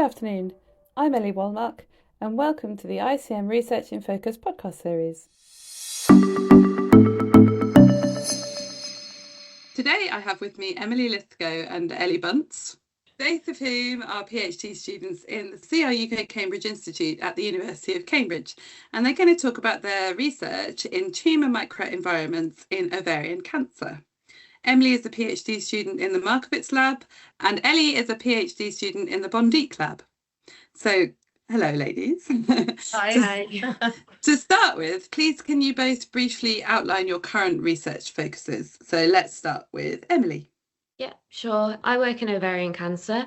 afternoon, I'm Ellie and welcome to the ICM Research in Focus podcast series. Today I have with me Emily Lythgoe and Ellie Bunce, both of whom are PhD students in the CRUK Cambridge Institute at the University of Cambridge, and they're going to talk about their research in tumour microenvironments in ovarian cancer. Emily is a PhD student in the Markowitz lab, and Ellie is a PhD student in the Bondic lab. So, hello, ladies. Hi. To start with, please can you both briefly outline your current research focuses? So let's start with Emily. Yeah, sure. I work in ovarian cancer,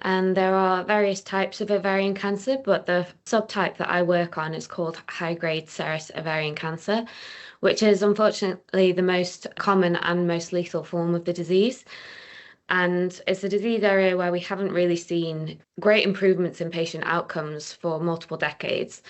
and there are various types of ovarian cancer, but the subtype that I work on is called high-grade serous ovarian cancer, which is unfortunately the most common and most lethal form of the disease. And it's a disease area where we haven't really seen great improvements in patient outcomes for multiple decades.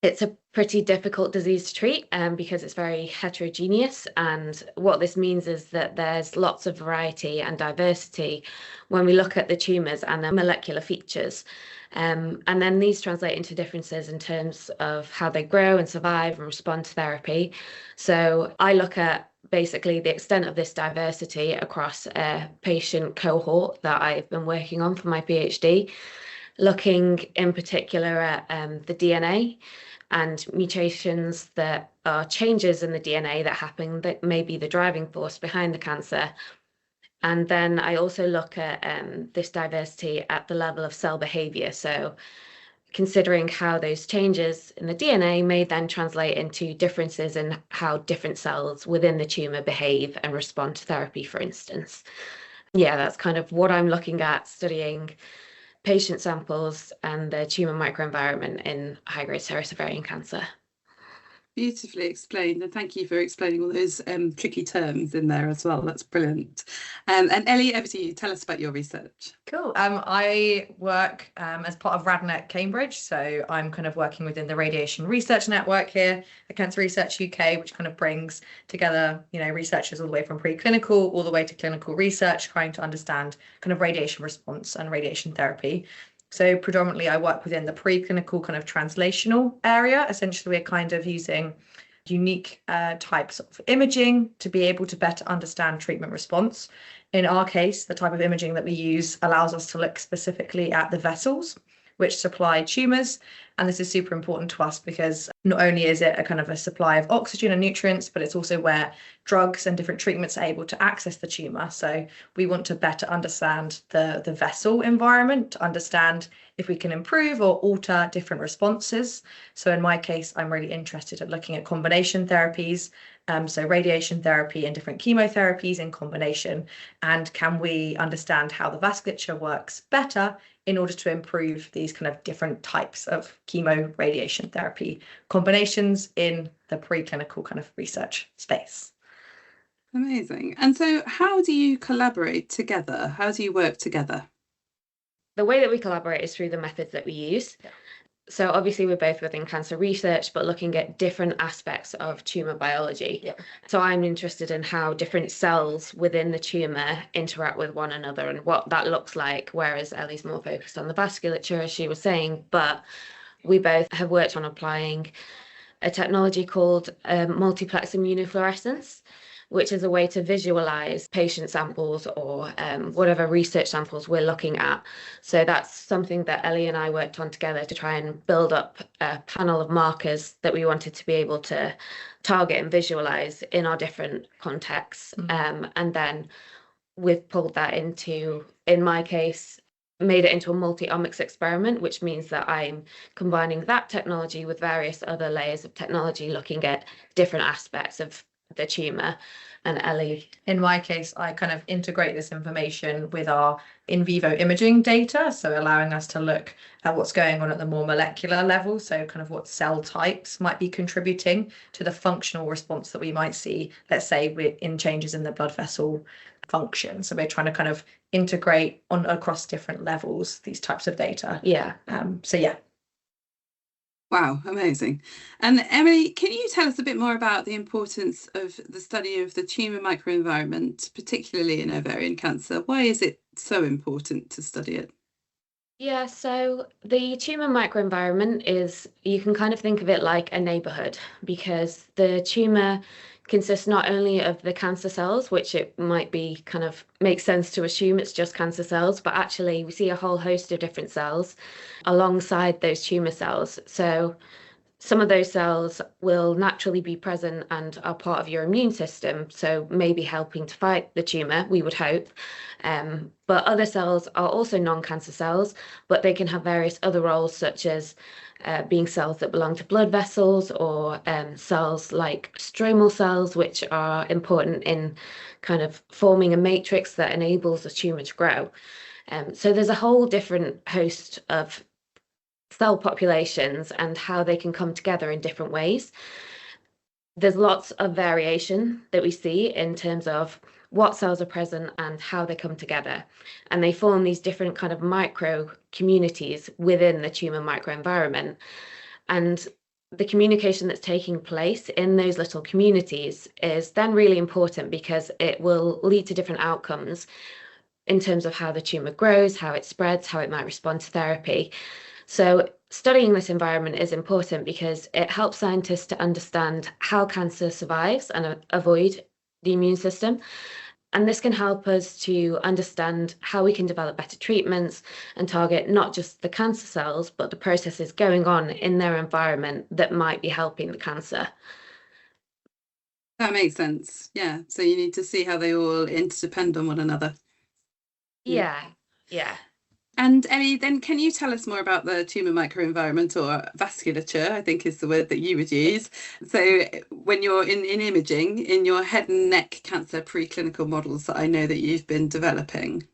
It's a pretty difficult disease to treat because it's very heterogeneous. And what this means is that there's lots of variety and diversity when we look at the tumours and their molecular features. And then these translate into differences in terms of how they grow and survive and respond to therapy. So I look at basically the extent of this diversity across a patient cohort that I've been working on for my PhD, looking in particular at the DNA and mutations that are changes in the DNA that happen that may be the driving force behind the cancer. And then I also look at this diversity at the level of cell behavior. So considering how those changes in the DNA may then translate into differences in how different cells within the tumor behave and respond to therapy, for instance. Yeah, that's kind of what I'm looking at, studying patient samples and the tumour microenvironment in high-grade serous ovarian cancer. Beautifully explained, and thank you for explaining all those tricky terms in there as well. That's brilliant. And Ellie, over to you. Tell us about your research. Cool. I work as part of RadNet Cambridge, so I'm kind of working within the Radiation Research Network here at Cancer Research UK, which kind of brings together, researchers all the way from preclinical all the way to clinical research, trying to understand kind of radiation response and radiation therapy. So predominantly I work within the preclinical kind of translational area. Essentially, we're kind of using unique types of imaging to be able to better understand treatment response. In our case, the type of imaging that we use allows us to look specifically at the vessels which supply tumours. And this is super important to us because not only is it a kind of a supply of oxygen and nutrients, but it's also where drugs and different treatments are able to access the tumour. So we want to better understand the vessel environment, to understand if we can improve or alter different responses. So in my case, I'm really interested in looking at combination therapies, so radiation therapy and different chemotherapies in combination. And can we understand how the vasculature works better in order to improve these kind of different types of chemo radiation therapy combinations in the preclinical kind of research space. Amazing. And so how do you collaborate together? How do you work together? The way that we collaborate is through the methods that we use. Yeah. So obviously we're both within cancer research, but looking at different aspects of tumour biology. Yeah. So I'm interested in how different cells within the tumour interact with one another and what that looks like, whereas Ellie's more focused on the vasculature, as she was saying. But we both have worked on applying a technology called multiplex immunofluorescence, which is a way to visualize patient samples or whatever research samples we're looking at. So that's something that Ellie and I worked on together to try and build up a panel of markers that we wanted to be able to target and visualize in our different contexts. And then we've pulled that into, in my case, made it into a multi-omics experiment, which means that I'm combining that technology with various other layers of technology, looking at different aspects of the tumour. And Ellie, in my case, I kind of integrate this information with our in vivo imaging data, so allowing us to look at what's going on at the more molecular level, so kind of what cell types might be contributing to the functional response that we might see, let's say in changes in the blood vessel function. So we're trying to kind of integrate on across different levels these types of data. Yeah. So yeah. Wow, amazing. And Emily, can you tell us a bit more about the importance of the study of the tumour microenvironment, particularly in ovarian cancer? Why is it so important to study it? Yeah, so the tumour microenvironment is, you can kind of think of it like a neighbourhood, because the tumour consists not only of the cancer cells, which it might be kind of makes sense to assume it's just cancer cells, but actually we see a whole host of different cells alongside those tumour cells. So some of those cells will naturally be present and are part of your immune system, so maybe helping to fight the tumour, we would hope. But other cells are also non-cancer cells, but they can have various other roles, such as being cells that belong to blood vessels, or cells like stromal cells, which are important in kind of forming a matrix that enables a tumour to grow. So there's a whole different host of cell populations and how they can come together in different ways. There's lots of variation that we see in terms of what cells are present and how they come together. And they form these different kind of micro communities within the tumour microenvironment. And the communication that's taking place in those little communities is then really important, because it will lead to different outcomes in terms of how the tumour grows, how it spreads, how it might respond to therapy. So studying this environment is important because it helps scientists to understand how cancer survives and avoid the immune system. And this can help us to understand how we can develop better treatments and target not just the cancer cells, but the processes going on in their environment that might be helping the cancer. That makes sense. Yeah. So you need to see how they all interdepend on one another. Yeah. And Ellie, then can you tell us more about the tumour microenvironment, or vasculature, I think is the word that you would use. So when you're in imaging, in your head and neck cancer preclinical models that I know that you've been developing.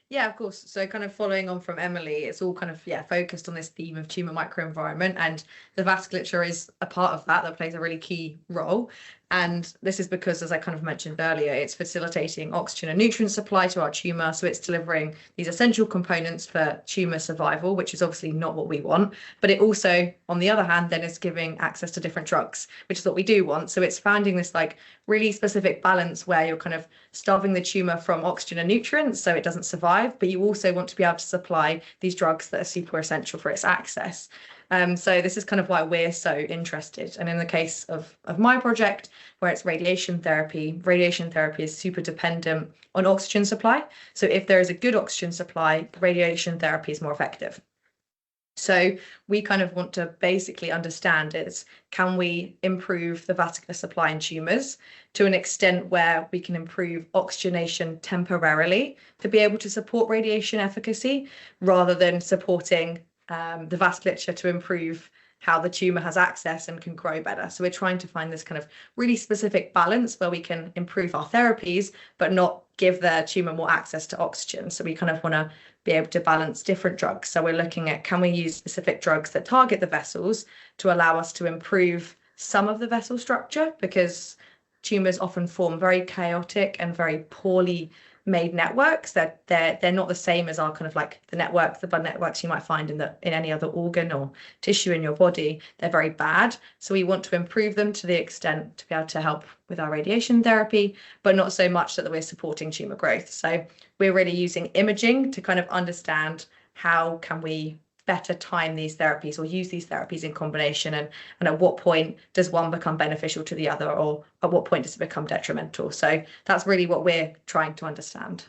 Yeah, of course. So kind of following on from Emily, it's all kind of, focused on this theme of tumour microenvironment, and the vasculature is a part of that plays a really key role. And this is because, as I kind of mentioned earlier, it's facilitating oxygen and nutrient supply to our tumour. So it's delivering these essential components for tumour survival, which is obviously not what we want. But it also, on the other hand, then is giving access to different drugs, which is what we do want. So it's finding this like really specific balance where you're kind of starving the tumour from oxygen and nutrients so it doesn't survive, but you also want to be able to supply these drugs that are super essential for its access. So this is kind of why we're so interested. And in the case of my project, where it's radiation therapy is super dependent on oxygen supply. So if there is a good oxygen supply, radiation therapy is more effective. So we kind of want to basically understand is, can we improve the vascular supply in tumours to an extent where we can improve oxygenation temporarily to be able to support radiation efficacy, rather than supporting the vasculature to improve how the tumour has access and can grow better. So we're trying to find this kind of really specific balance where we can improve our therapies, but not give the tumour more access to oxygen. So we kind of want to be able to balance different drugs. So we're looking at, can we use specific drugs that target the vessels to allow us to improve some of the vessel structure, because tumours often form very chaotic and very poorly made networks. That they're not the same as our kind of like the blood networks you might find in any other organ or tissue in your body. They're very bad. So we want to improve them to the extent to be able to help with our radiation therapy, but not so much that we're supporting tumor growth. So we're really using imaging to kind of understand how can we better time these therapies or use these therapies in combination, and at what point does one become beneficial to the other, or at what point does it become detrimental. So that's really what we're trying to understand.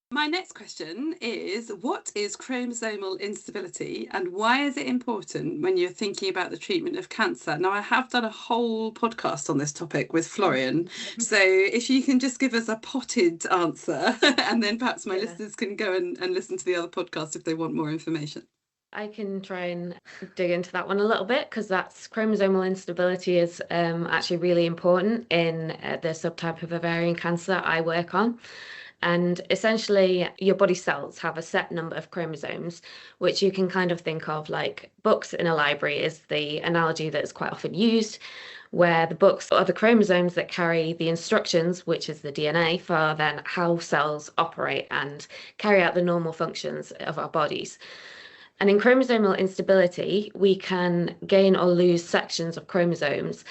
My next question is, what is chromosomal instability and why is it important when you're thinking about the treatment of cancer? Now, I have done a whole podcast on this topic with Florian, so if you can just give us a potted answer, and then perhaps my listeners can go and listen to the other podcast if they want more information. I can try and dig into that one a little bit, because that's chromosomal instability is actually really important in the subtype of ovarian cancer I work on. And essentially, your body cells have a set number of chromosomes, which you can kind of think of like books in a library is the analogy that's quite often used, where the books are the chromosomes that carry the instructions, which is the DNA, for then how cells operate and carry out the normal functions of our bodies. And in chromosomal instability, we can gain or lose sections of chromosomes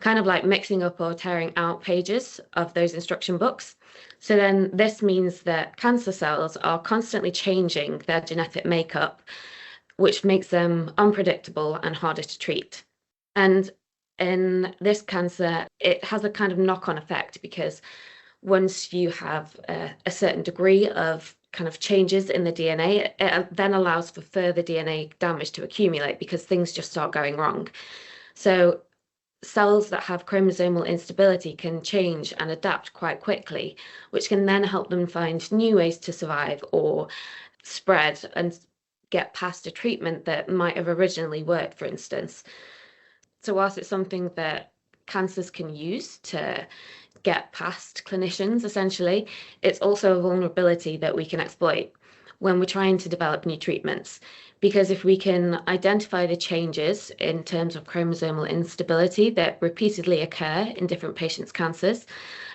kind of like mixing up or tearing out pages of those instruction books. So then this means that cancer cells are constantly changing their genetic makeup, which makes them unpredictable and harder to treat. And in this cancer, it has a kind of knock-on effect, because once you have a certain degree of kind of changes in the DNA, it then allows for further DNA damage to accumulate because things just start going wrong. So cells that have chromosomal instability can change and adapt quite quickly, which can then help them find new ways to survive or spread and get past a treatment that might have originally worked, for instance. So whilst it's something that cancers can use to get past clinicians, essentially, it's also a vulnerability that we can exploit when we're trying to develop new treatments. Because if we can identify the changes in terms of chromosomal instability that repeatedly occur in different patients' cancers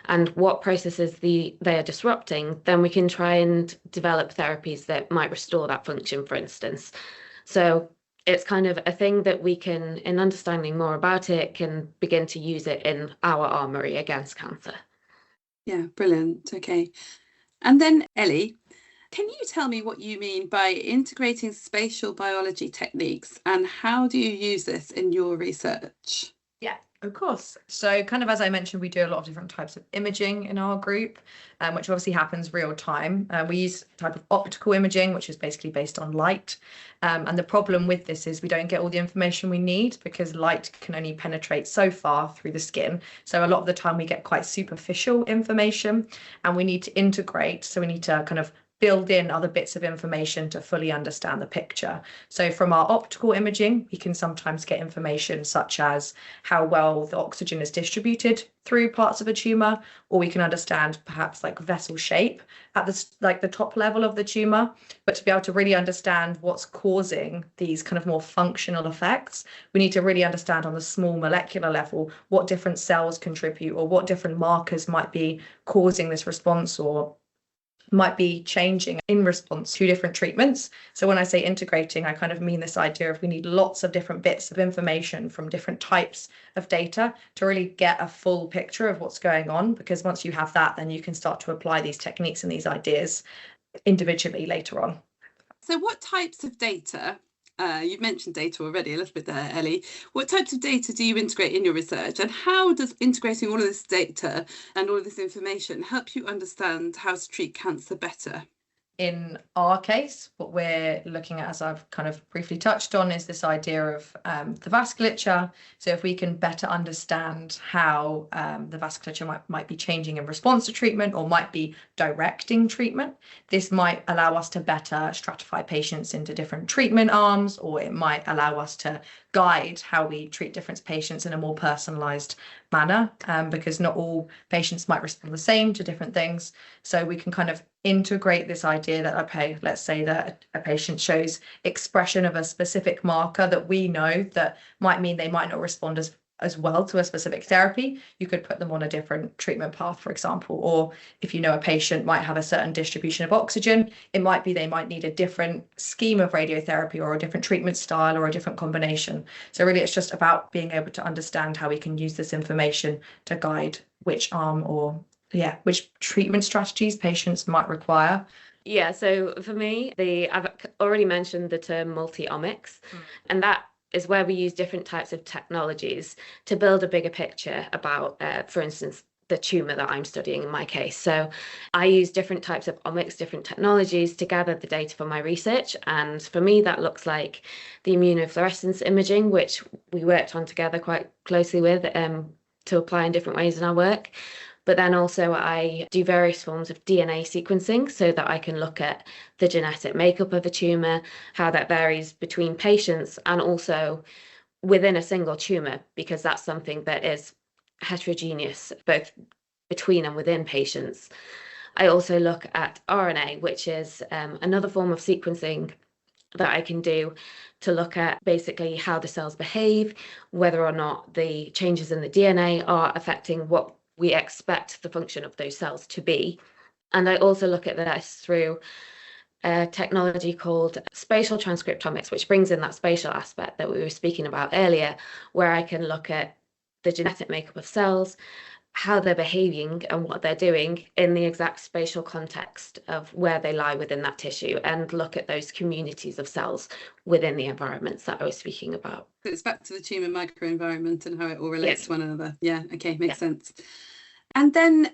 and what processes they are disrupting, then we can try and develop therapies that might restore that function, for instance. So it's kind of a thing that we can, in understanding more about it, can begin to use it in our armory against cancer. Yeah, brilliant. Okay. And then Ellie, can you tell me what you mean by integrating spatial biology techniques, and how do you use this in your research? Yeah, of course. So kind of as I mentioned, we do a lot of different types of imaging in our group, which obviously happens real time. We use a type of optical imaging, which is basically based on light. And the problem with this is we don't get all the information we need because light can only penetrate so far through the skin. So a lot of the time we get quite superficial information, and we need to integrate. So we need to kind of build in other bits of information to fully understand the picture. So from our optical imaging, we can sometimes get information such as how well the oxygen is distributed through parts of a tumor, or we can understand perhaps like vessel shape at the top level of the tumor. But to be able to really understand what's causing these kind of more functional effects, we need to really understand on the small molecular level what different cells contribute, or what different markers might be causing this response, or might be changing in response to different treatments. So when I say integrating, I kind of mean this idea of we need lots of different bits of information from different types of data to really get a full picture of what's going on, because once you have that, then you can start to apply these techniques and these ideas individually later on. So what types of data, you've mentioned data already a little bit there, Ellie, what types of data do you integrate in your research, and how does integrating all of this data and all of this information help you understand how to treat cancer better? In our case, what we're looking at, as I've kind of briefly touched on, is this idea of the vasculature. So if we can better understand how the vasculature might be changing in response to treatment, or might be directing treatment, this might allow us to better stratify patients into different treatment arms, or it might allow us to guide how we treat different patients in a more personalized manner, because not all patients might respond the same to different things. So we can kind of integrate this idea that, okay, let's say that a patient shows expression of a specific marker that we know that might mean they might not respond as well to a specific therapy. You could put them on a different treatment path, for example. Or if you know a patient might have a certain distribution of oxygen, it might be they might need a different scheme of radiotherapy, or a different treatment style, or a different combination. So really it's just about being able to understand how we can use this information to guide which arm, or which treatment strategies patients might require. Yeah, so for me, I've already mentioned the term multi-omics, and that is where we use different types of technologies to build a bigger picture about, for instance, the tumour that I'm studying in my case. So I use different types of omics, different technologies to gather the data for my research. And for me, that looks like the immunofluorescence imaging, which we worked on together quite closely with to apply in different ways in our work. But then also I do various forms of DNA sequencing so that I can look at the genetic makeup of a tumour, how that varies between patients and also within a single tumour, because that's something that is heterogeneous both between and within patients. I also look at RNA, which is another form of sequencing that I can do to look at basically how the cells behave, whether or not the changes in the DNA are affecting what we expect the function of those cells to be. And I also look at this through a technology called spatial transcriptomics, which brings in that spatial aspect that we were speaking about earlier, where I can look at the genetic makeup of cells, how they're behaving and what they're doing in the exact spatial context of where they lie within that tissue, and look at those communities of cells within the environments that I was speaking about. So it's back to the tumour microenvironment and how it all relates to one another. Yeah, okay, makes sense. And then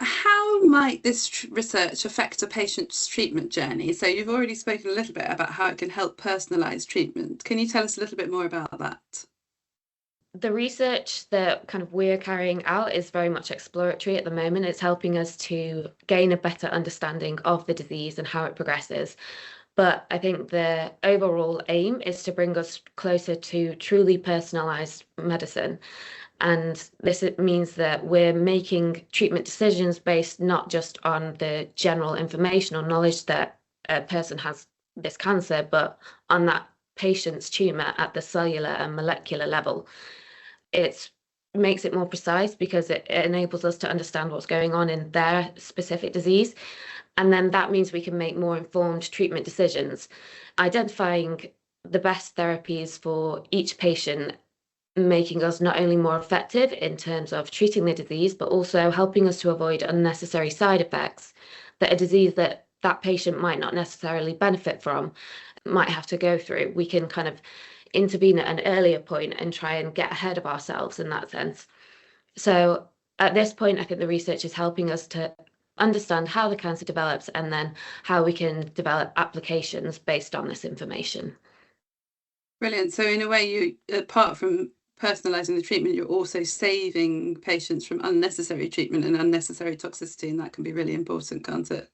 how might this research affect a patient's treatment journey? So you've already spoken a little bit about how it can help personalise treatment. Can you tell us a little bit more about that? The research that kind of we're carrying out is very much exploratory at the moment. It's helping us to gain a better understanding of the disease and how it progresses. But I think the overall aim is to bring us closer to truly personalised medicine. And this means that we're making treatment decisions based not just on the general information or knowledge that a person has this cancer, but on that patient's tumour at the cellular and molecular level. It makes it more precise because it enables us to understand what's going on in their specific disease. And then that means we can make more informed treatment decisions, identifying the best therapies for each patient, making us not only more effective in terms of treating the disease, but also helping us to avoid unnecessary side effects that a disease that that patient might not necessarily benefit from might have to go through. We can kind of intervene at an earlier point and try and get ahead of ourselves in that sense. So at this point, I think the research is helping us to understand how the cancer develops and then how we can develop applications based on this information. Brilliant. So in a way, you, apart from personalising the treatment, you're also saving patients from unnecessary treatment and unnecessary toxicity, and that can be really important, can't it?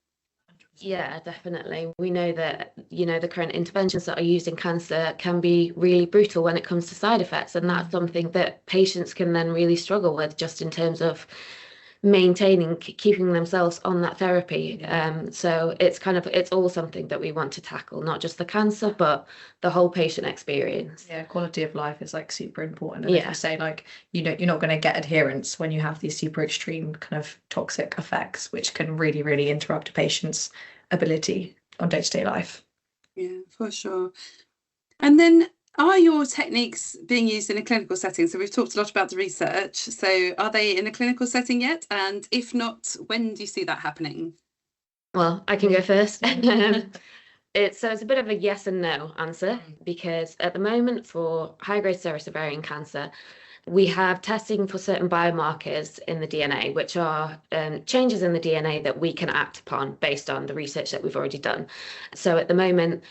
Yeah, definitely. We know that, the current interventions that are used in cancer can be really brutal when it comes to side effects. And that's something that patients can then really struggle with, just in terms of maintaining, keeping themselves on that therapy. So it's all something that we want to tackle, not just the cancer, but the whole patient experience. Yeah, quality of life is like super important. And if you say like, you're not going to get adherence when you have these super extreme kind of toxic effects, which can really, really interrupt a patient's ability on day-to-day life. Yeah, for sure. And then, are your techniques being used in a clinical setting? So we've talked a lot about the research. So are they in a clinical setting yet? And if not, when do you see that happening? Well, I can go first. It's a bit of a yes and no answer, because at the moment for high-grade serous ovarian cancer, we have testing for certain biomarkers in the DNA, which are changes in the DNA that we can act upon based on the research that we've already done. So at the moment,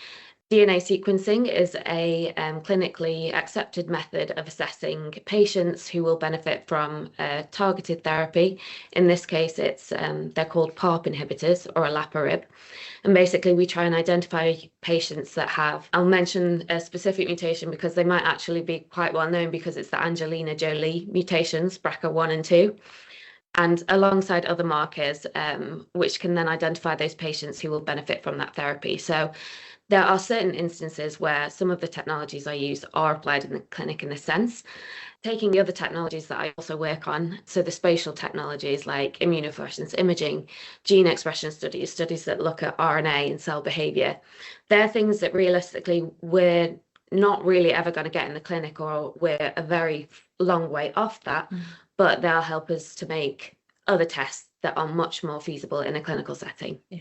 DNA sequencing is a clinically accepted method of assessing patients who will benefit from targeted therapy. In this case, it's they're called PARP inhibitors, or olaparib. And basically, we try and identify patients that have, I'll mention a specific mutation because they might actually be quite well known, because it's the Angelina Jolie mutations, BRCA1 and 2. And alongside other markers, which can then identify those patients who will benefit from that therapy. So there are certain instances where some of the technologies I use are applied in the clinic in this sense. Taking the other technologies that I also work on, so the spatial technologies like immunofluorescence imaging, gene expression studies, studies that look at RNA and cell behavior, they're things that realistically we're not really ever going to get in the clinic, or we're a very long way off that, but they'll help us to make other tests that are much more feasible in a clinical setting. Yeah.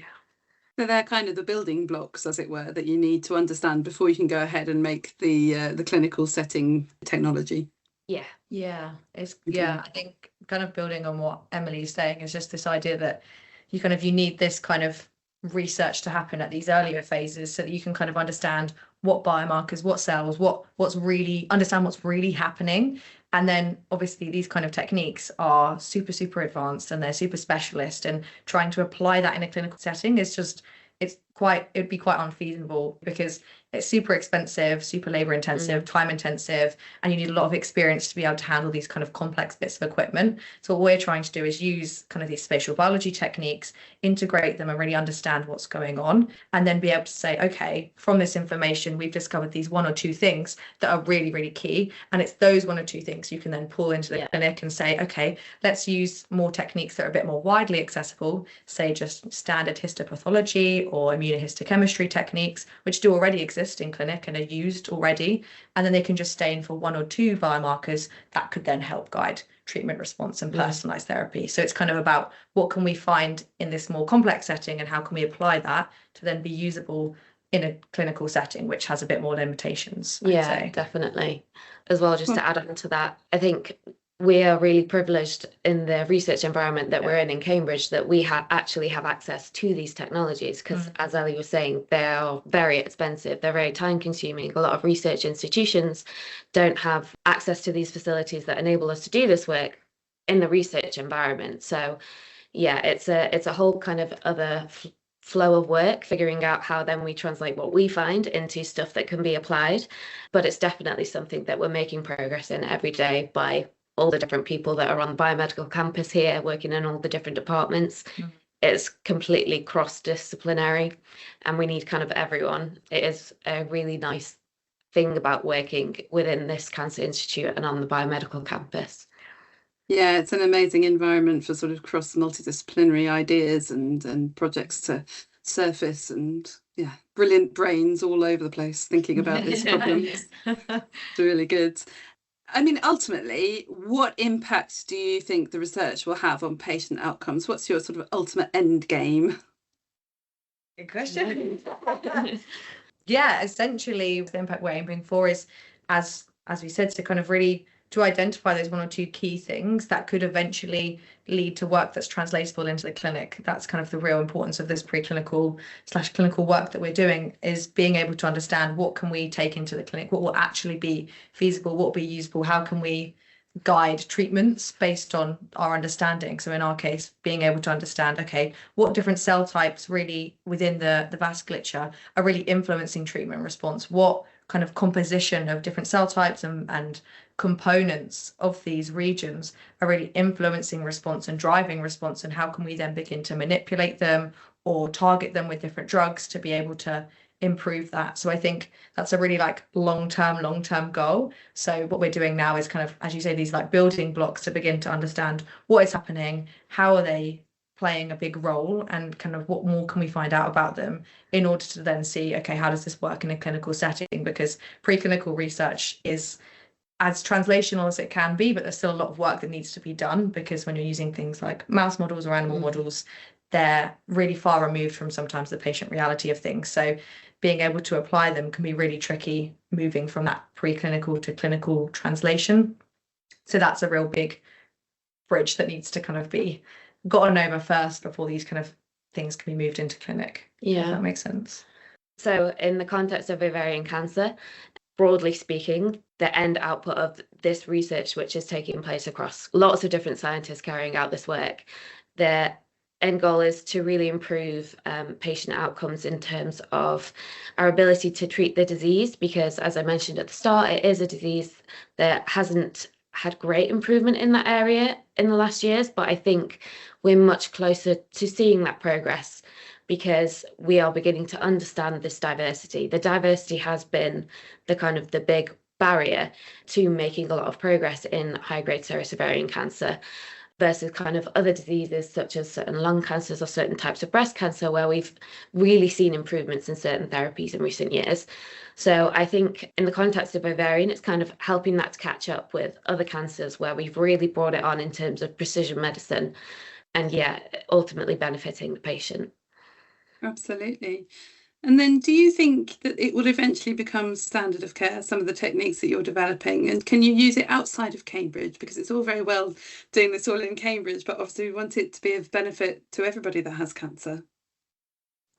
So they're kind of the building blocks, as it were, that you need to understand before you can go ahead and make the clinical setting technology. Yeah, I think kind of building on what Emily's saying is just this idea that you need this kind of research to happen at these earlier phases, so that you can kind of understand what biomarkers, what cells, what's really happening. And then obviously these kind of techniques are super, super advanced, and they're super specialist, and trying to apply that in a clinical setting is just, it'd be quite unfeasible, because it's super expensive, super labor intensive, time intensive, and you need a lot of experience to be able to handle these kind of complex bits of equipment. So what we're trying to do is use kind of these spatial biology techniques, integrate them and really understand what's going on, and then be able to say, okay, from this information, we've discovered these one or two things that are really, really key. And it's those one or two things you can then pull into the clinic and say, okay, let's use more techniques that are a bit more widely accessible, say just standard histopathology or immunohistochemistry techniques, which do already exist in clinic and are used already. And then they can just stain for 1 or 2 biomarkers that could then help guide treatment response and personalized therapy. So it's kind of about what can we find in this more complex setting and how can we apply that to then be usable in a clinical setting, which has a bit more limitations. I'd say. Definitely. As well, just to add on to that, I think we are really privileged in the research environment that we're in Cambridge, that we actually have access to these technologies, because as Ellie was saying, they are very expensive, they're very time consuming. A lot of research institutions don't have access to these facilities that enable us to do this work in the research environment. So yeah, it's a whole kind of other flow of work, figuring out how then we translate what we find into stuff that can be applied. But it's definitely something that we're making progress in every day by all the different people that are on the biomedical campus here, working in all the different departments. It's completely cross-disciplinary, and we need kind of everyone. It is a really nice thing about working within this Cancer Institute and on the biomedical campus. Yeah, it's an amazing environment for sort of cross-multidisciplinary ideas and projects to surface, and yeah, brilliant brains all over the place thinking about these problems. It's really good. I mean, ultimately, what impact do you think the research will have on patient outcomes? What's your sort of ultimate end game? Good question. Yeah, essentially, the impact we're aiming for is, as we said, to kind of really to identify those 1 or 2 key things that could eventually lead to work that's translatable into the clinic. That's kind of the real importance of this preclinical/clinical work that we're doing, is being able to understand what can we take into the clinic, what will actually be feasible, what will be usable, how can we guide treatments based on our understanding. So in our case, being able to understand, okay, what different cell types really within the vasculature are really influencing treatment response, what kind of composition of different cell types and components of these regions are really influencing response and driving response, and how can we then begin to manipulate them or target them with different drugs to be able to improve that. So I think that's a really like long-term goal. So what we're doing now is kind of, as you say, these like building blocks to begin to understand what is happening, how are they playing a big role, and kind of what more can we find out about them in order to then see, okay, how does this work in a clinical setting? Because preclinical research is as translational as it can be, but there's still a lot of work that needs to be done, because when you're using things like mouse models or animal models, they're really far removed from sometimes the patient reality of things. So being able to apply them can be really tricky, moving from that preclinical to clinical translation. So that's a real big bridge that needs to kind of be gotten over first before these kind of things can be moved into clinic. Yeah, if that makes sense. So in the context of ovarian cancer, broadly speaking, the end output of this research, which is taking place across lots of different scientists carrying out this work, the end goal is to really improve patient outcomes in terms of our ability to treat the disease, because as I mentioned at the start, it is a disease that hasn't had great improvement in that area in the last years, but I think we're much closer to seeing that progress, because we are beginning to understand this diversity. The diversity has been the big barrier to making a lot of progress in high-grade serous ovarian cancer, versus kind of other diseases such as certain lung cancers or certain types of breast cancer, where we've really seen improvements in certain therapies in recent years. So I think in the context of ovarian, it's kind of helping that to catch up with other cancers where we've really brought it on in terms of precision medicine, and ultimately benefiting the patient. Absolutely. And then do you think that it will eventually become standard of care, some of the techniques that you're developing? And can you use it outside of Cambridge? Because it's all very well doing this all in Cambridge, but obviously we want it to be of benefit to everybody that has cancer.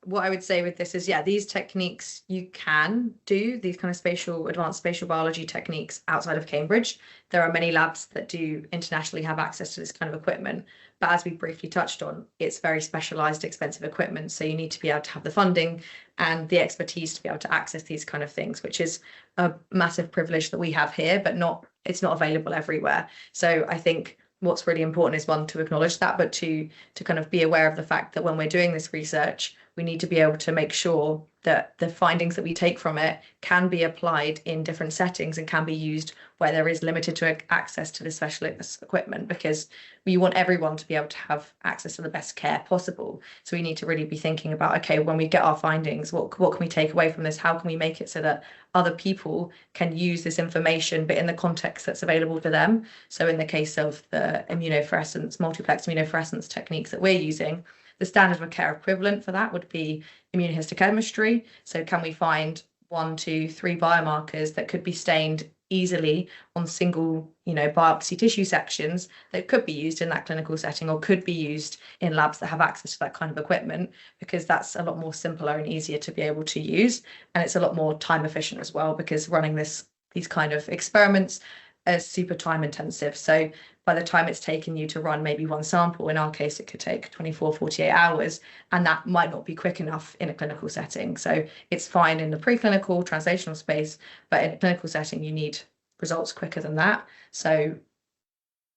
What I would say with this is, these techniques you can do, these kind of advanced spatial biology techniques outside of Cambridge. There are many labs that do internationally have access to this kind of equipment. But as we briefly touched on, it's very specialized, expensive equipment. So you need to be able to have the funding and the expertise to be able to access these kind of things, which is a massive privilege that we have here, but it's not available everywhere. So I think what's really important is, one, to acknowledge that, but to kind of be aware of the fact that when we're doing this research, we need to be able to make sure that the findings that we take from it can be applied in different settings and can be used where there is limited to access to the specialist equipment, because we want everyone to be able to have access to the best care possible. So we need to really be thinking about, okay, when we get our findings, what can we take away from this? How can we make it so that other people can use this information, but in the context that's available to them? So in the case of the immunofluorescence, multiplex immunofluorescence techniques that we're using, the standard of care equivalent for that would be immunohistochemistry. So can we find 1, 2, 3 biomarkers that could be stained easily on single, biopsy tissue sections that could be used in that clinical setting, or could be used in labs that have access to that kind of equipment, because that's a lot more simpler and easier to be able to use. And it's a lot more time efficient as well, because running these kind of experiments is super time intensive. So by the time it's taken you to run maybe one sample, in our case, it could take 24, 48 hours, and that might not be quick enough in a clinical setting. So it's fine in the preclinical translational space, but in a clinical setting, you need results quicker than that. So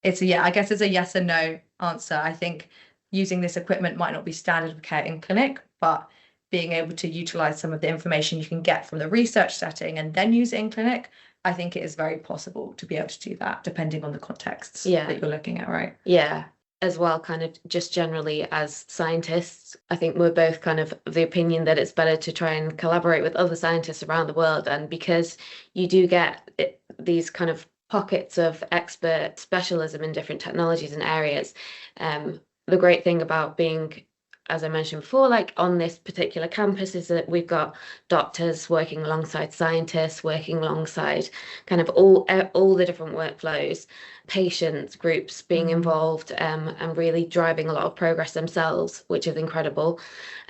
I guess it's a yes and no answer. I think using this equipment might not be standard of care in clinic, but being able to utilize some of the information you can get from the research setting and then use it in clinic, I think it is very possible to be able to do that, depending on the contexts that you're looking at, right? Yeah. As well, kind of just generally as scientists, I think we're both kind of the opinion that it's better to try and collaborate with other scientists around the world. And because you do get these kind of pockets of expert specialism in different technologies and areas, the great thing about being, as I mentioned before, like on this particular campus, is that we've got doctors working alongside scientists, working alongside kind of all the different workflows, patients groups being involved, and really driving a lot of progress themselves, which is incredible.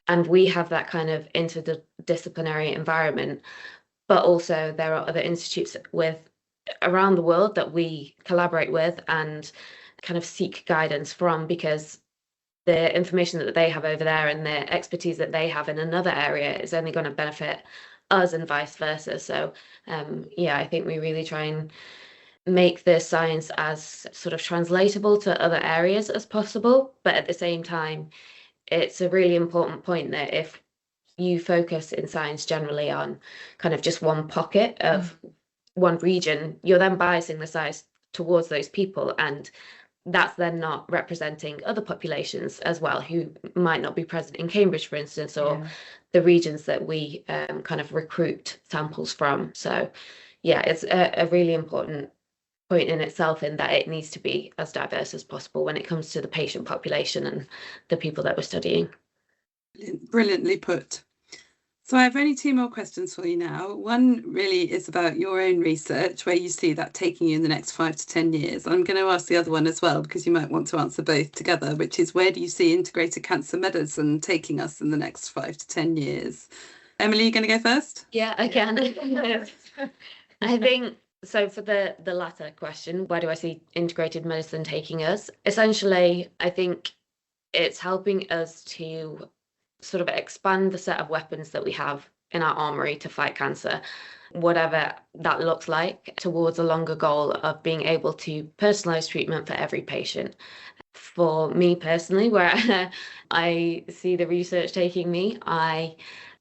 And we have that kind of interdisciplinary environment, but also there are other institutes around the world that we collaborate with and kind of seek guidance from, because the information that they have over there and the expertise that they have in another area is only going to benefit us and vice versa. So I think we really try and make the science as sort of translatable to other areas as possible. But at the same time, it's a really important point that if you focus in science generally on kind of just one pocket of one region, you're then biasing the science towards those people, and that's then not representing other populations as well who might not be present in Cambridge, for instance, or the regions that we kind of recruit samples from. So it's a really important point in itself, in that it needs to be as diverse as possible when it comes to the patient population and the people that we're studying. Brilliantly put. So I have only 2 more questions for you now. One really is about your own research, where you see that taking you in the next 5 to 10 years. I'm going to ask the other one as well, because you might want to answer both together, which is, where do you see integrated cancer medicine taking us in the next 5 to 10 years? Emily, you going to go first? Yeah, I can. I think, so for the latter question, where do I see integrated medicine taking us? Essentially, I think it's helping us to sort of expand the set of weapons that we have in our armory to fight cancer, whatever that looks like, towards a longer goal of being able to personalize treatment for every patient. For me personally, where I see the research taking me, I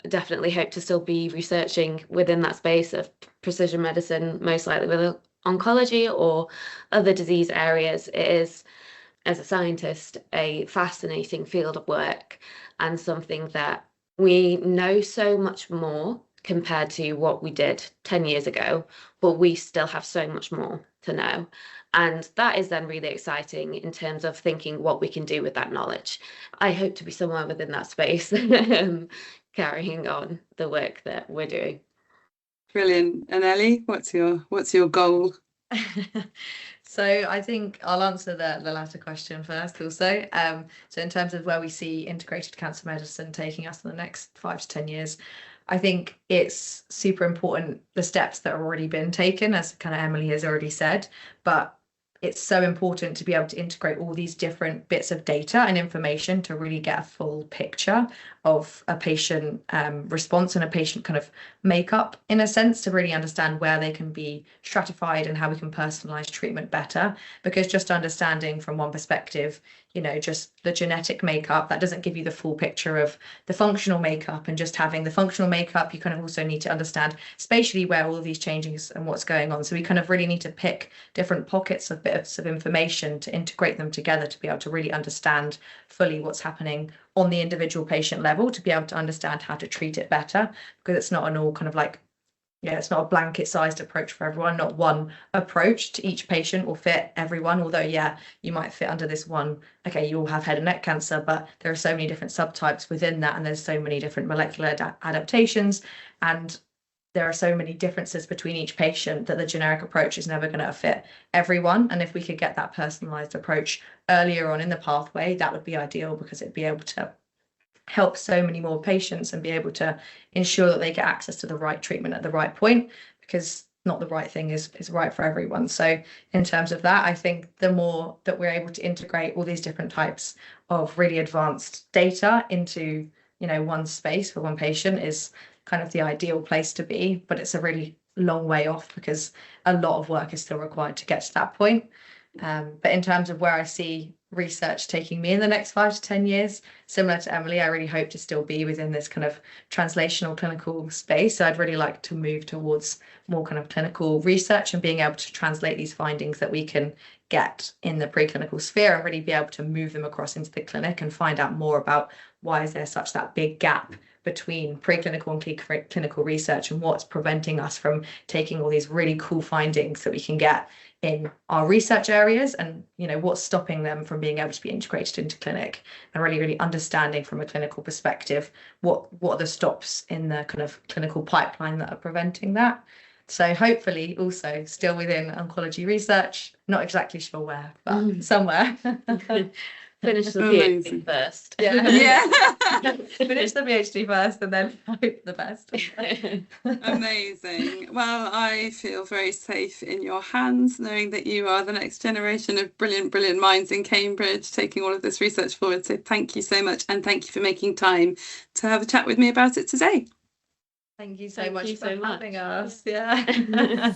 definitely hope to still be researching within that space of precision medicine, most likely with oncology or other disease areas. It is, as a scientist, a fascinating field of work, and something that we know so much more compared to what we did 10 years ago, but we still have so much more to know. And that is then really exciting in terms of thinking what we can do with that knowledge. I hope to be somewhere within that space, carrying on the work that we're doing. Brilliant. And Ellie, what's your goal? So I think I'll answer the latter question first also. So in terms of where we see integrated cancer medicine taking us in the next 5 to 10 years, I think it's super important, the steps that have already been taken, as kind of Emily has already said, but it's so important to be able to integrate all these different bits of data and information to really get a full picture of a patient response and a patient kind of makeup, in a sense, to really understand where they can be stratified and how we can personalize treatment better. Because just understanding from one perspective, just the genetic makeup. That doesn't give you the full picture of the functional makeup, and just having the functional makeup, you kind of also need to understand spatially where all of these changes and what's going on. So we kind of really need to pick different pockets of bits of information to integrate them together to be able to really understand fully what's happening on the individual patient level, to be able to understand how to treat it better, because it's not an all kind of like, it's not a blanket sized approach for everyone. Not one approach to each patient will fit everyone, although you might fit under this one. Okay, you all have head and neck cancer, but there are so many different subtypes within that, and there's so many different molecular adaptations, and there are so many differences between each patient that the generic approach is never going to fit everyone. And if we could get that personalized approach earlier on in the pathway, that would be ideal, because it'd be able to help so many more patients and be able to ensure that they get access to the right treatment at the right point, because not the right thing is right for everyone. So in terms of that, I think the more that we're able to integrate all these different types of really advanced data into one space for one patient is kind of the ideal place to be. But it's a really long way off, because a lot of work is still required to get to that point. But in terms of where I see research taking me in the next 5 to 10 years, similar to Emily, I really hope to still be within this kind of translational clinical space. So I'd really like to move towards more kind of clinical research and being able to translate these findings that we can get in the preclinical sphere and really be able to move them across into the clinic and find out more about why is there such that big gap between preclinical and clinical research, and what's preventing us from taking all these really cool findings that we can get in our research areas, and what's stopping them from being able to be integrated into clinic, and really understanding from a clinical perspective what are the stops in the kind of clinical pipeline that are preventing that. So hopefully also still within oncology research, not exactly sure where, but somewhere. Finish the PhD first. Yeah. Finish the PhD first and then hope the best. Amazing. Well, I feel very safe in your hands, knowing that you are the next generation of brilliant minds in Cambridge taking all of this research forward. So thank you so much, and thank you for making time to have a chat with me about it today. Thank you so much for having us. Yeah.